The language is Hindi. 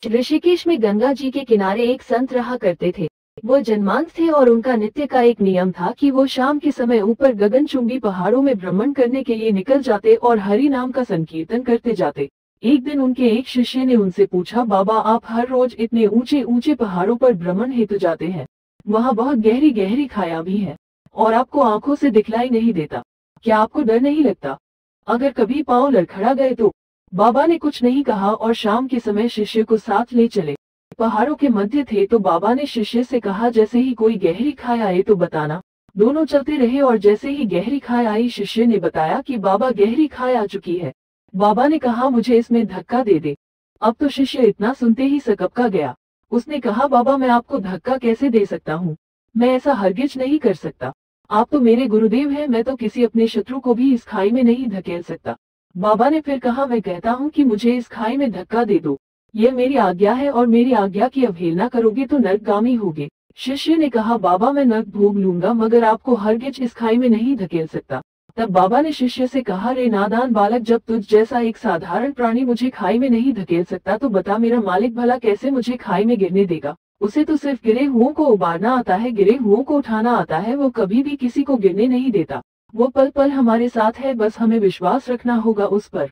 ऋषिकेश में गंगा जी के किनारे एक संत रहा करते थे। वो जन्मांध थे और उनका नित्य का एक नियम था कि वो शाम के समय ऊपर गगनचुंबी पहाड़ों में भ्रमण करने के लिए निकल जाते और हरि नाम का संकीर्तन करते जाते। एक दिन उनके एक शिष्य ने उनसे पूछा, बाबा आप हर रोज इतने ऊंचे ऊंचे पहाड़ों पर भ्रमण हेतु जाते हैं, वहाँ बहुत गहरी गहरी खाया भी है और आपको आंखों से दिखलाई नहीं देता, क्या आपको डर नहीं लगता? अगर कभी पांव लड़खड़ा गए तो? बाबा ने कुछ नहीं कहा और शाम के समय शिष्य को साथ ले चले। पहाड़ों के मध्य थे तो बाबा ने शिष्य से कहा, जैसे ही कोई गहरी खाई आए तो बताना। दोनों चलते रहे और जैसे ही गहरी खाई आई शिष्य ने बताया कि बाबा गहरी खाई आ चुकी है। बाबा ने कहा, मुझे इसमें धक्का दे दे। अब तो शिष्य इतना सुनते ही सकपका गया। उसने कहा, बाबा मैं आपको धक्का कैसे दे सकता हूँ, मैं ऐसा हरगिज नहीं कर सकता। आप तो मेरे गुरुदेव हैं, मैं तो किसी अपने शत्रु को भी इस खाई में नहीं धकेल सकता। बाबा ने फिर कहा, मैं कहता हूँ कि मुझे इस खाई में धक्का दे दो, यह मेरी आज्ञा है और मेरी आज्ञा की अवहेलना करोगे तो नरकगामी होगे। शिष्य ने कहा, बाबा मैं नरक भोग लूंगा मगर आपको हरगिज इस खाई में नहीं धकेल सकता। तब बाबा ने शिष्य से कहा, रे नादान बालक, जब तुझ जैसा एक साधारण प्राणी मुझे खाई में नहीं धकेल सकता तो बता मेरा मालिक भला कैसे मुझे खाई में गिरने देगा। उसे तो सिर्फ गिरे हुओं को उबारना आता है, गिरे हुओं को उठाना आता है, वो कभी भी किसी को गिरने नहीं देता। वो पल पल हमारे साथ है, बस हमें विश्वास रखना होगा उस पर।